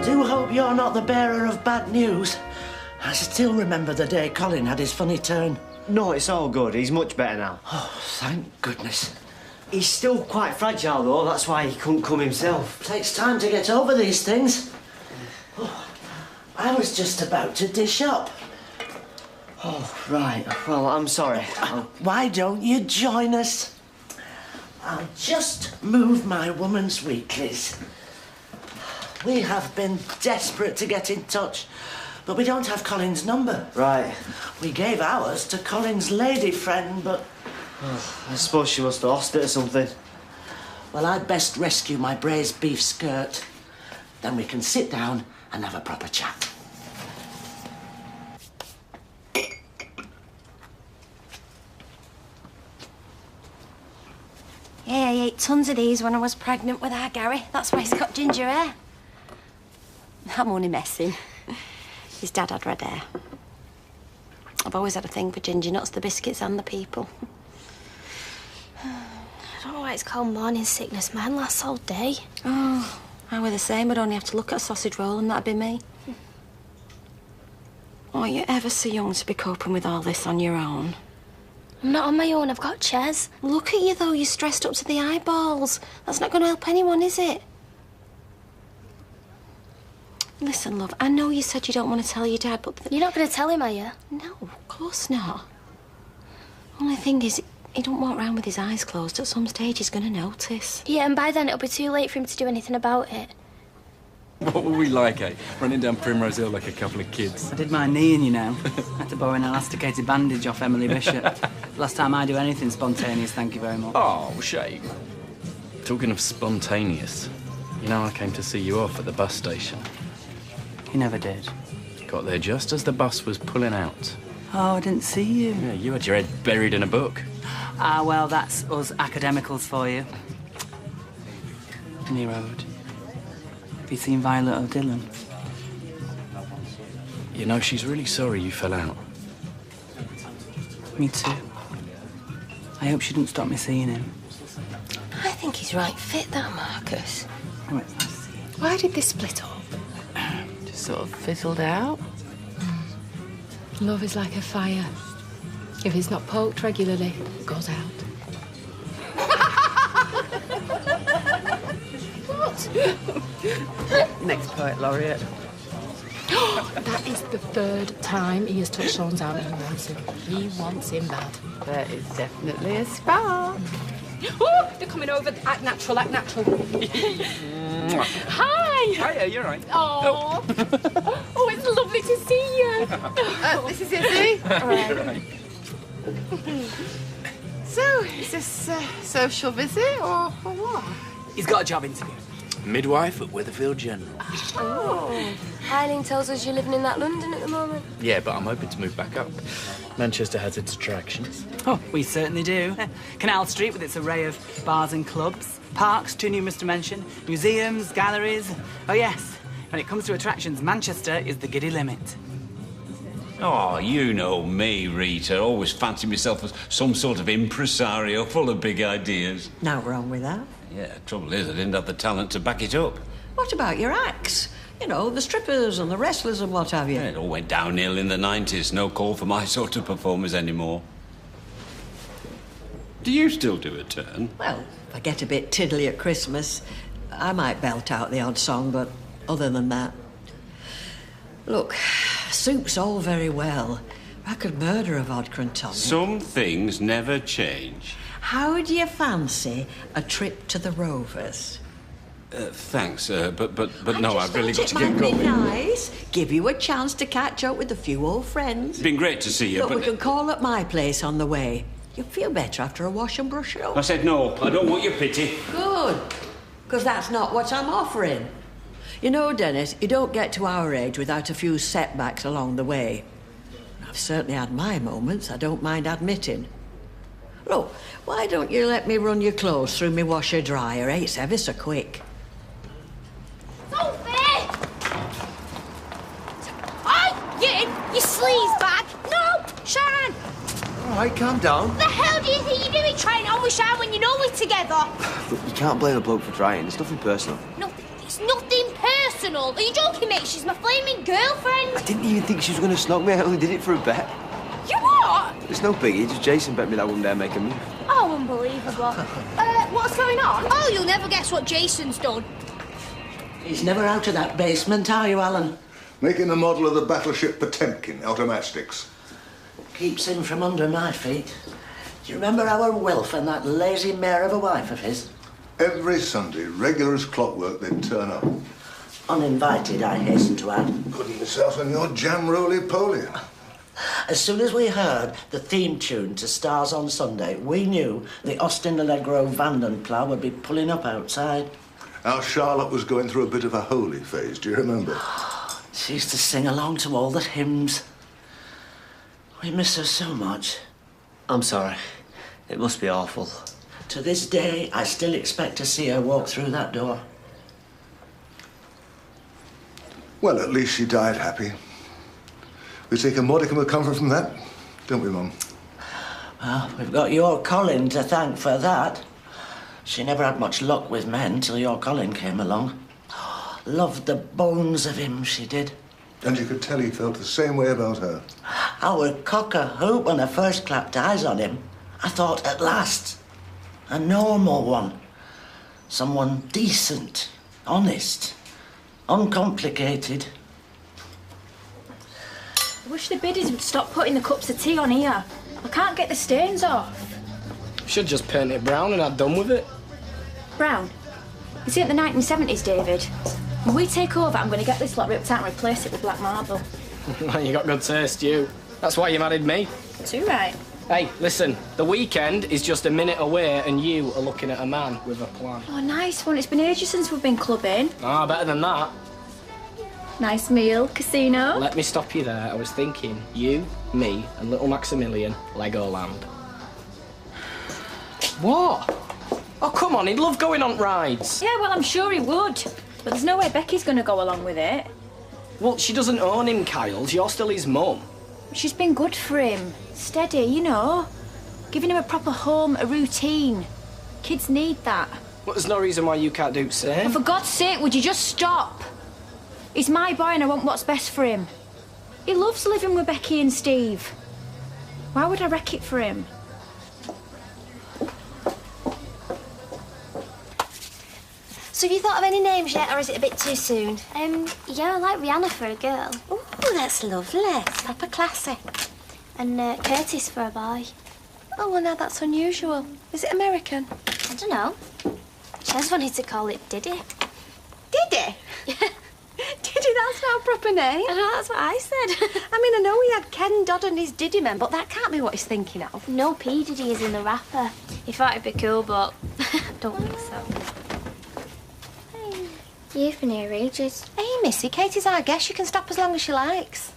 do hope you're not the bearer of bad news. I still remember the day Colin had his funny turn. No, it's all good. He's much better now. Oh, thank goodness. He's still quite fragile, though. That's why he couldn't come himself. Takes time to get over these things. Oh, I was just about to dish up. Oh, right. Well, I'm sorry. Why don't you join us? I'll just move my woman's weeklies. We have been desperate to get in touch, but we don't have Colin's number. Right. We gave ours to Colin's lady friend, but... Oh, I suppose she must have lost it or something. Well, I'd best rescue my braised beef skirt. Then we can sit down and have a proper chat. Yeah, I ate tons of these when I was pregnant with our Gary. That's why he's got ginger hair. I'm only messing. His dad had red hair. I've always had a thing for ginger nuts, the biscuits and the people. I don't know why it's called morning sickness. Mine lasts all day. Oh, I were the same. I'd only have to look at a sausage roll and that'd be me. Oh, you're ever so young to be coping with all this on your own. I'm not on my own. I've got Ches. Look at you, though. You're stressed up to the eyeballs. That's not going to help anyone, is it? Listen, love, I know you said you don't want to tell your dad, but... You're not going to tell him, are you? No, of course not. Only thing is, he don't walk around with his eyes closed. At some stage, he's going to notice. Yeah, and by then it'll be too late for him to do anything about it. What were we like, eh? Running down Primrose Hill like a couple of kids. I did my knee in, you know. I had to borrow an elasticated bandage off Emily Bishop. Last time I do anything spontaneous, thank you very much. Oh, shame. Talking of spontaneous, you know I came to see you off at the bus station. You never did. Got there just as the bus was pulling out. Oh, I didn't see you. Yeah, you had your head buried in a book. Ah, well, that's us academicals for you. Any road. Have you seen Violet or Dylan? You know, she's really sorry you fell out. Me too. I hope she didn't stop me seeing him. I think he's right fit, that Marcus. Oh, it's nice to see you. Why did this split up? Just sort of fizzled out. Love is like a fire. If it's not poked regularly, it goes out. Next poet laureate. That is the third time he has touched Sean's arm and he wants him. He wants him bad. There is definitely a spark. Oh, they're coming over. Act natural, act natural. Hi. Hiya, you're right. Oh. Oh, it's lovely to see you. This is Izzy. Right. So, is this a social visit or what? He's got a job interview. Midwife at Witherfield General. Oh. Eileen tells us you're living in that London at the moment. Yeah, but I'm hoping to move back up. Manchester has its attractions. Oh, we certainly do. Canal Street with its array of bars and clubs. Parks, too numerous to mention. Museums, galleries. Oh, yes. When it comes to attractions, Manchester is the giddy limit. Oh, you know me, Rita. Always fancied myself as some sort of impresario full of big ideas. No wrong with that. Yeah, trouble is I didn't have the talent to back it up. What about your acts? You know, the strippers and the wrestlers and what have you. Yeah, it all went downhill in the 90s. No call for my sort of performers anymore. Do you still do a turn? Well, if I get a bit tiddly at Christmas, I might belt out the odd song, but other than that... Look, soup's all very well. I could murder a vodka and tonic. Some things never change. How do you fancy a trip to the Rovers? Thanks, but no, I've really got to It get might going. be nice. Give you a chance to catch up with a few old friends. It's been great to see you, Look, but... we can call at my place on the way. You'll feel better after a wash and brush up. I said no, I don't want your pity. Good, because that's not what I'm offering. You know, Dennis, you don't get to our age without a few setbacks along the way. I've certainly had my moments, I don't mind admitting. Look, why don't you let me run your clothes through my washer-dryer? It's ever so quick. Sophie! Oi, you sleaze bag! No, Sharon! All right, calm down. The hell do you think you're doing trying on with Sharon when you know we're together? Look, you can't blame a bloke for trying. It's nothing personal. No, it's nothing personal. personal. Are you joking, mate? She's my flaming girlfriend. I didn't even think she was going to snog me. I only did it for a bet. You what? It's no biggie. Just Jason bet me that I wouldn't dare make a move. Oh, unbelievable. What's going on? Oh, you'll never guess what Jason's done. He's never out of that basement, are you, Alan? Making a model of the battleship Potemkin out of matchsticks. Keeps him from under my feet. Do you remember our Wilf and that lazy mare of a wife of his? Every Sunday, regular as clockwork, they'd turn up. Uninvited, I hasten to add. Couldn't miss out on your jam roly-poly. As soon as we heard the theme tune to Stars on Sunday, we knew the Austin Allegro Vandenplough would be pulling up outside. Our Charlotte was going through a bit of a holy phase, do you remember? She used to sing along to all the hymns. We miss her so much. I'm sorry. It must be awful. To this day, I still expect to see her walk through that door. Well, at least she died happy. We take a modicum of comfort from that, don't we, Mum? Well, we've got your Colin to thank for that. She never had much luck with men till your Colin came along. Loved the bones of him, she did. And you could tell he felt the same way about her. Our cock-a-hoop when I first clapped eyes on him. I thought, at last, a normal one. Someone decent, honest, uncomplicated. I wish the biddies would stop putting the cups of tea on here. I can't get the stains off. Should just paint it brown and have done with it. Brown? Is it the 1970s, David? When we take over, I'm going to get this lot ripped out and replace it with black marble. You got good taste, you. That's why you married me. Too right. Hey, listen, the weekend is just a minute away and you are looking at a man with a plan. Oh, nice one. It's been ages since we've been clubbing. Ah, better than that. Nice meal, casino. Let me stop you there. I was thinking you, me and little Maximilian, Legoland. What? Oh, come on, he'd love going on rides. Yeah, well, I'm sure he would. But there's no way Becky's going to go along with it. Well, she doesn't own him, Kyle. You're still his mum. She's been good for him. Steady, you know. Giving him a proper home, a routine. Kids need that. Well, there's no reason why you can't do the same. Well, for God's sake, would you just stop? He's my boy and I want what's best for him. He loves living with Becky and Steve. Why would I wreck it for him? So have you thought of any names yet, or is it a bit too soon? Yeah, I like Rihanna for a girl. Oh, that's lovely. Proper classy. And Curtis for a boy. Oh, well, now that's unusual. Is it American? I don't know. Ches wanted to call it Diddy. Diddy? Diddy, that's not a proper name. I know, that's what I said. I mean, I know he had Ken Dodd and his Diddy men, but that can't be what he's thinking of. No P. Diddy is in the rapper. He thought it'd be cool, but don't think so. You've been here ages. Hey, Missy, Katie's our guest. She can stop as long as she likes.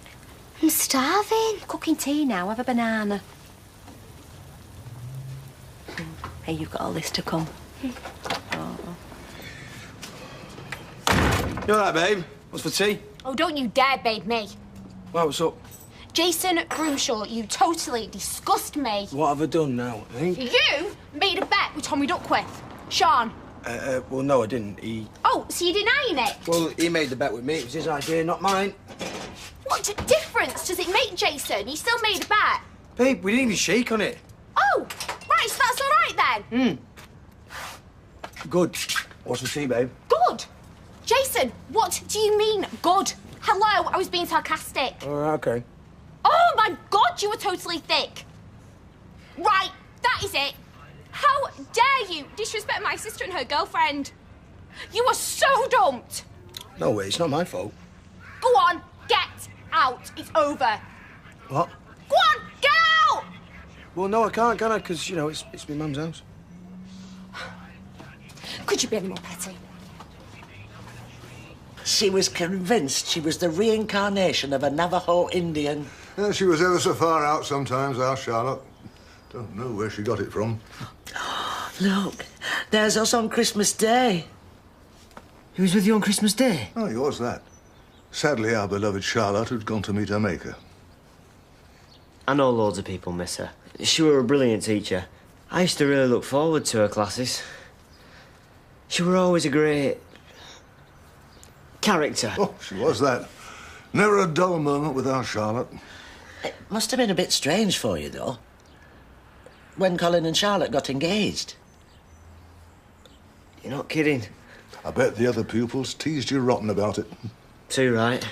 I'm starving. Cooking tea now. Have a banana. Hey, you've got all this to come. Oh. You all right, babe? What's for tea? Oh, don't you dare babe me. Well, what's up? Jason Grimshaw, you totally disgust me. What have I done now, eh? You made a bet with Tommy Duckworth. Sean. Well, no, I didn't. Oh, so you're denying it? Well, he made the bet with me. It was his idea, not mine. What difference does it make, Jason? You still made a bet. Babe, we didn't even shake on it. Oh, right, so that's all right then. Good. What's for tea, babe? Good. Jason, what do you mean, good? Hello, I was being sarcastic. All right, OK. Oh, my God, you were totally thick. Right, that is it. How dare you disrespect my sister and her girlfriend? You are so dumped. No way, it's not my fault. Go on, get out. It's over. What? Go on, get out! Well, no, I can't, can I? Because, you know, it's my mum's house. Could you be any more petty? She was convinced she was the reincarnation of a Navajo Indian. Yeah, she was ever so far out sometimes, our Charlotte. Don't know where she got it from. Look, there's us on Christmas Day. He was with you on Christmas Day? Oh, he was that. Sadly, our beloved Charlotte had gone to meet her maker. I know loads of people miss her. She were a brilliant teacher. I used to really look forward to her classes. She were always a great... character. Oh, she was that. Never a dull moment with our Charlotte. It must have been a bit strange for you, though, when Colin and Charlotte got engaged. You're not kidding. I bet the other pupils teased you rotten about it. Too right.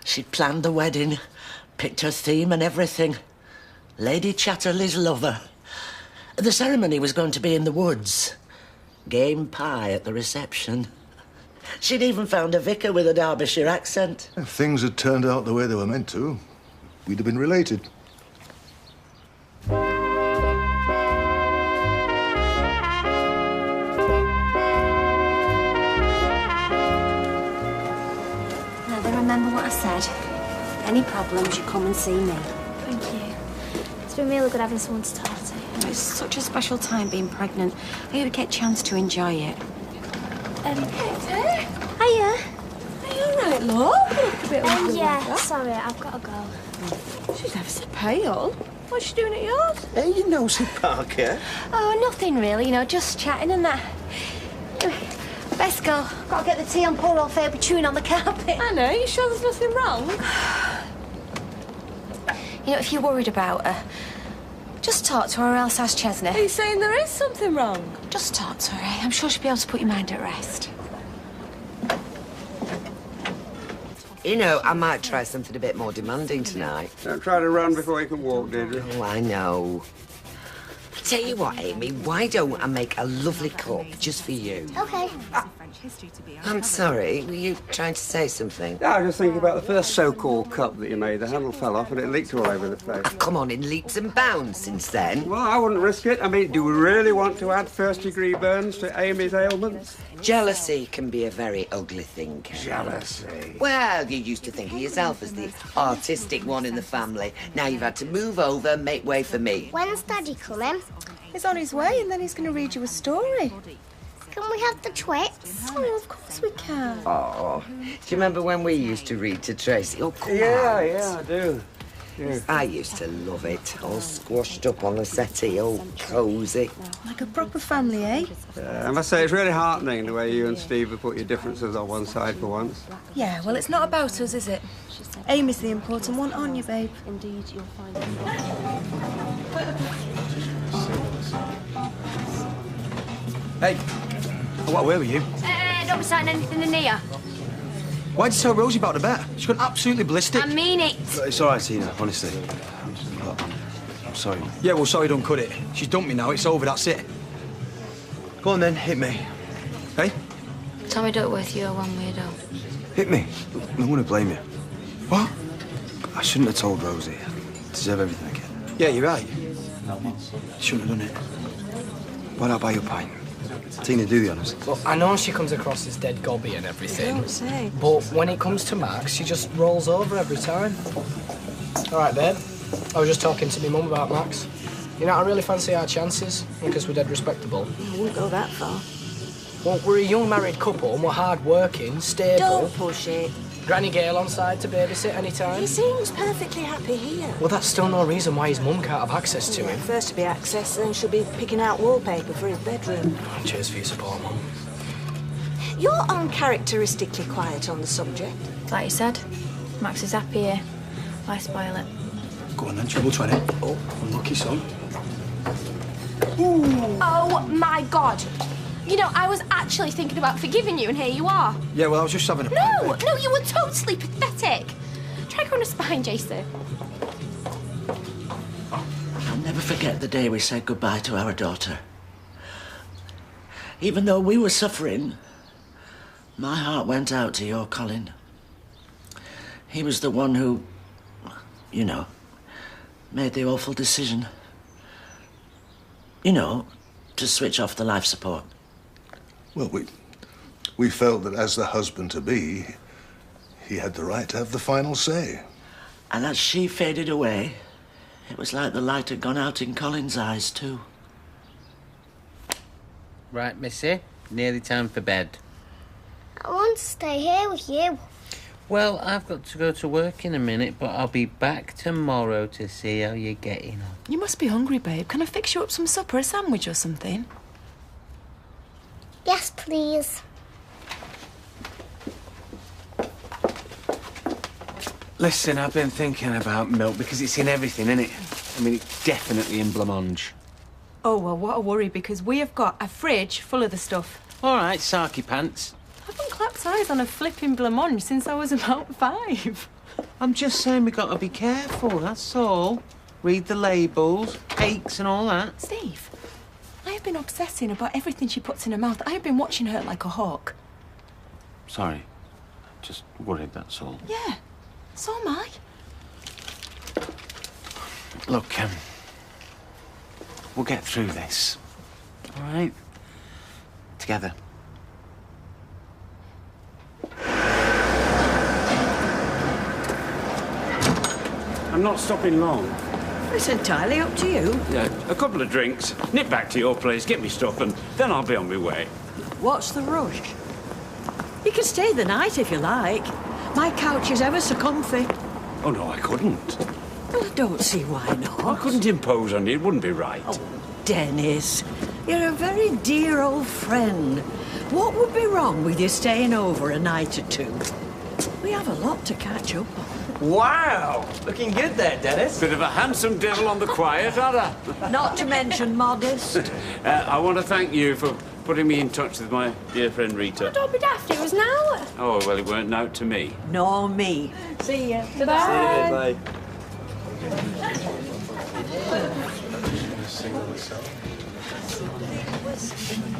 She'd planned the wedding, picked her theme and everything. Lady Chatterley's lover. The ceremony was going to be in the woods. Game pie at the reception. She'd even found a vicar with a Derbyshire accent. If things had turned out the way they were meant to, we'd have been related. Now then, remember what I said. Any problems, you come and see me. Thank you. It's been really good having someone to talk to. It's such a special time being pregnant. I hope you get a chance to enjoy it. Hiya. Are you alright, love? You look a bit yeah, sorry, I've got to go. She's ever so pale. What's she doing at yours? Hey, you nosy Parker. Oh, nothing really, you know, just chatting and that. Best go. Got to get the tea on poor old Fair chewing on the carpet. I know, you sure there's nothing wrong? You know, if you're worried about her, just talk to her or else ask Chesney. Are you saying there is something wrong? Just talk to her, eh? I'm sure she'll be able to put your mind at rest. You know, I might try something a bit more demanding tonight. Don't try to run before you can walk, Deirdre. Oh, I know. I tell you what, Amy, why don't I make a lovely cup just for you? Okay. I'm sorry, were you trying to say something? I was just thinking about the first so-called cup that you made. The handle fell off and it leaked all over the place. I've come on in leaps and bounds since then. Well, I wouldn't risk it. I mean, do we really want to add first-degree burns to Amy's ailments? Jealousy can be a very ugly thing, Ken. Jealousy? Well, you used to think of yourself as the artistic one in the family. Now you've had to move over, make way for me. When's Daddy coming? He's on his way and then he's going to read you a story. Can we have the Twix? Oh, of course we can. Oh, do you remember when we used to read to Tracy? Oh, come on. Yeah, I do. Yeah. I used to love it, all squashed up on the settee, all cosy. Like a proper family, eh? I must say, it's really heartening the way you and Steve have put your differences on one side for once. Yeah, well, it's not about us, is it? Amy's the important one, aren't you, babe? Indeed, you'll find Hey, what were you? Don't be signing anything in here. Why'd you tell Rosie about the bet? She got absolutely ballistic. I mean it. It's all right, Tina, honestly. I'm sorry. Yeah, well, sorry don't cut it. She's dumped me now. It's over, that's it. Go on then, hit me. Hey? Tommy Duckworth, you're one weirdo. Hit me. I'm going to blame you. What? I shouldn't have told Rosie. I deserve everything I get. Yeah, you're right. Shouldn't have done it. Why'd I buy you a pint? Tina, do the honours. Well, I know she comes across as dead gobby and everything. Don't say. But when it comes to Max, she just rolls over every time. All right, babe. I was just talking to my mum about Max. You know, I really fancy our chances because we're dead respectable. I wouldn't go that far. Well, we're a young married couple and we're hard-working, stable. Don't push it. Granny Gale on side to babysit any time. He seems perfectly happy here. Well, that's still no reason why his mum can't have access to him. First to be access, then she'll be picking out wallpaper for his bedroom. Cheers for your support, Mum. You're uncharacteristically quiet on the subject. Like you said, Max is happy here. Why spoil it? Go on then, trouble 20. Oh, unlucky son. Oh, my God. You know, I was actually thinking about forgiving you, and here you are. Yeah, well, I was just having a... No, you were totally pathetic. Try going to spine, Jason. I'll never forget the day we said goodbye to our daughter. Even though we were suffering, my heart went out to your Colin. He was the one who, you know, made the awful decision. You know, to switch off the life support. Well, we felt that as the husband-to-be, he had the right to have the final say. And as she faded away, it was like the light had gone out in Colin's eyes, too. Right, missy. Nearly time for bed. I want to stay here with you. Well, I've got to go to work in a minute, but I'll be back tomorrow to see how you're getting on. You must be hungry, babe. Can I fix you up some supper, a sandwich or something? Yes, please. Listen, I've been thinking about milk because it's in everything, innit? I mean, it's definitely in blancmange. Oh, well, what a worry, because we have got a fridge full of the stuff. All right, sarky pants. I haven't clapped eyes on a flipping blancmange since I was about 5. I'm just saying we got to be careful, that's all. Read the labels, cakes and all that. Steve, I have been obsessing about everything she puts in her mouth. I have been watching her like a hawk. Sorry, just worried, that's all. Yeah, so am I. Look, we'll get through this. All right? Together. I'm not stopping long. It's entirely up to you. Yeah, a couple of drinks, nip back to your place, get me stuff, and then I'll be on my way. What's the rush? You can stay the night if you like. My couch is ever so comfy. Oh, no, I couldn't. Well, I don't see why not. I couldn't impose on you. It wouldn't be right. Oh, Dennis, you're a very dear old friend. What would be wrong with you staying over a night or two? We have a lot to catch up on. Wow! Looking good there, Dennis. Bit of a handsome devil on the quiet, had I? Not to mention modest. I want to thank you for putting me in touch with my dear friend Rita. Don't be daft, it was now. Oh, well, it weren't out to me. Nor me. See ya. Bye.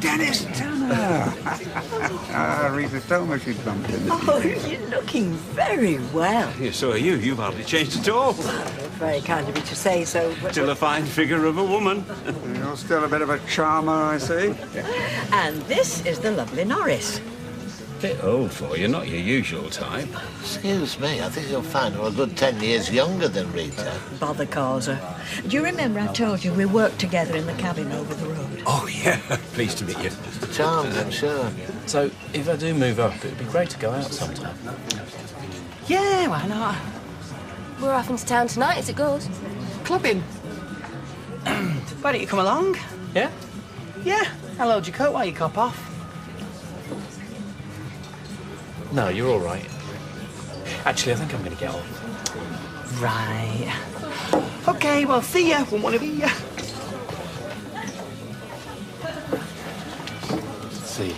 Dennis Tanner! Rita told me she'd bumped into you. Oh, you're looking very well. Yeah, so are you. You've hardly changed at all. Very kind of you to say so, but... Still a fine figure of a woman. You're still a bit of a charmer, I see. And this is the lovely Norris. Bit old for you, not your usual type. Excuse me, I think you'll find her a good 10 years younger than Rita. Bother causer. Do you remember I told you we worked together in the cabin over the road? Oh, yeah. Pleased to meet you. Charmed, I'm sure. So, if I do move up, it'd be great to go out sometime. Yeah, why not? We're off into town tonight as it goes. Clubbing. Why don't you come along? Yeah? Yeah, I'll hold your coat while you cop off. No, you're all right. Actually, I think I'm going to get on. Right. OK, well, see ya. Won't want to be ya. See.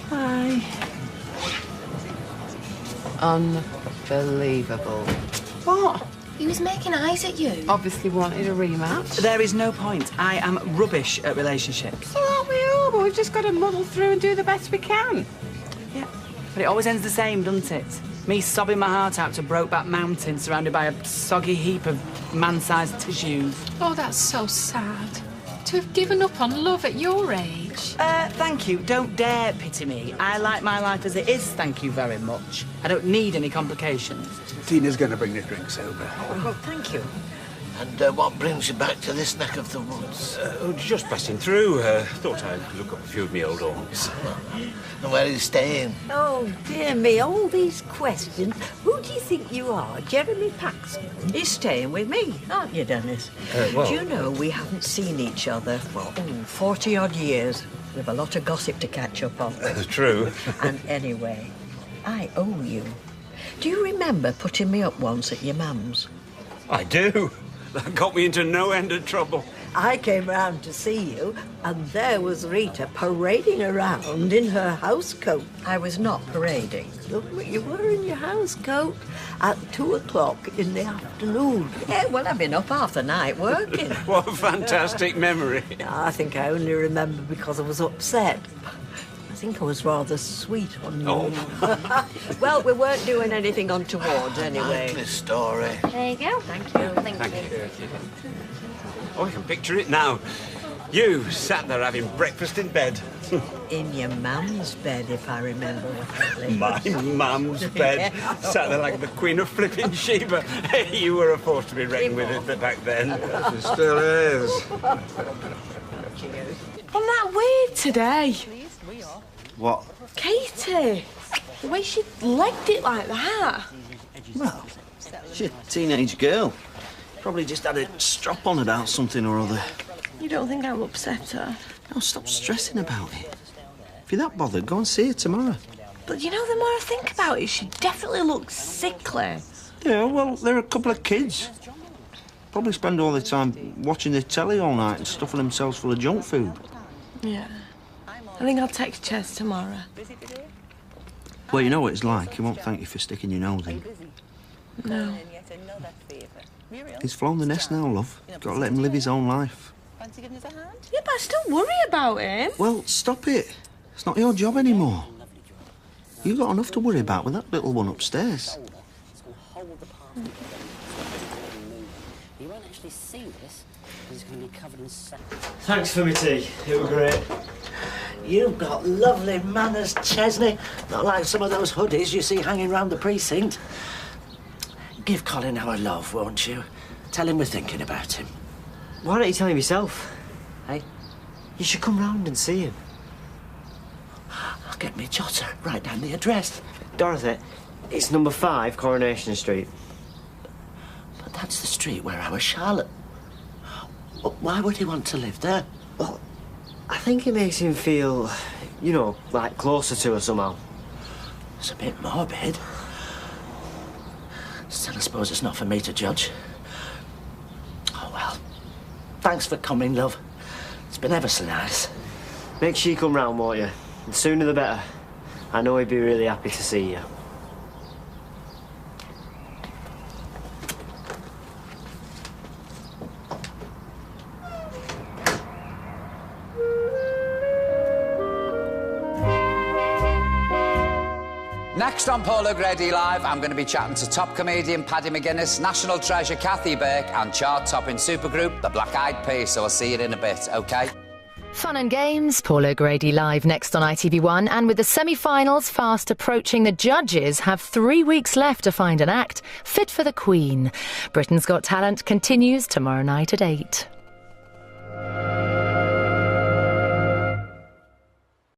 Bye. Unbelievable. What? He was making eyes at you. Obviously wanted a rematch. There is no point. I am rubbish at relationships. So aren't we all? But we've just got to muddle through and do the best we can. Yeah. But it always ends the same, doesn't it? Me sobbing my heart out to Brokeback Mountain surrounded by a soggy heap of man-sized tissues. Oh, that's so sad. To have given up on love at your age. Thank you. Don't dare pity me. I like my life as it is, thank you very much. I don't need any complications. Tina's going to bring the drinks over. Oh, well, thank you. And what brings you back to this neck of the woods? Just passing through. Thought I'd look up a few of my old haunts. And where are you staying? Oh, dear me, all these questions. Who do you think you are? Jeremy Paxton? He's staying with me, aren't you, Dennis? Well... Do you know we haven't seen each other for 40-odd years? We've a lot of gossip to catch up on. True. And anyway, I owe you. Do you remember putting me up once at your mum's? I do. That got me into no end of trouble. I came round to see you, and there was Rita parading around in her house coat. I was not parading. Look, you were in your house coat at 2 o'clock in the afternoon. Yeah, well, I've been up half the night working. What a fantastic memory. I think I only remember because I was upset. I think I was rather sweet on you. Oh. Well, we weren't doing anything untoward anyway. Likely story. There you go. Thank you. Thank you. Oh, I can picture it now. You sat there having breakfast in bed. In your mum's bed, if I remember rightly. My mum's bed. Sat there like the Queen of Flipping Sheba. You were a force to be reckoned with it back then. Yes, it still is. I'm that weird today. What? Katie. The way she legged it like that. Well, she's a teenage girl. Probably just had a strop on about something or other. You don't think I'm upset her? Now stop stressing about it. If you're that bothered, go and see her tomorrow. But you know, the more I think about it, she definitely looks sickly. Yeah, well, they're a couple of kids. Probably spend all their time watching the telly all night and stuffing themselves full of junk food. Yeah. I think I'll text Ches tomorrow. Well, you know what it's like. He won't thank you for sticking your nose in. No. He's flown the nest now, love. Got to let him live his own life. Yeah, but I still worry about him. Well, stop it. It's not your job anymore. You've got enough to worry about with that little one upstairs. You won't actually see this because it's going to be covered in sand. Thanks for me tea. It was great. You've got lovely manners, Chesney. Not like some of those hoodies you see hanging round the precinct. Give Colin our love, won't you? Tell him we're thinking about him. Why don't you tell him yourself? Hey, you should come round and see him. I'll get me jotter, write down the address. Dorothy, it's number 5 Coronation Street. But that's the street where our Charlotte... Why would he want to live there? Well, I think it makes him feel, you know, like closer to her somehow. It's a bit morbid. Still, I suppose it's not for me to judge. Oh, well. Thanks for coming, love. It's been ever so nice. Make sure you come round, won't you? The sooner the better. I know he'd be really happy to see you. Next on Paul O'Grady Live, I'm going to be chatting to top comedian Paddy McGuinness, national treasure Kathy Burke and chart-topping supergroup The Black Eyed Peas, so I'll see you in a bit, OK? Fun and games, Paul O'Grady Live next on ITV1, and with the semi-finals fast approaching, the judges have 3 weeks left to find an act fit for the Queen. Britain's Got Talent continues tomorrow night at 8.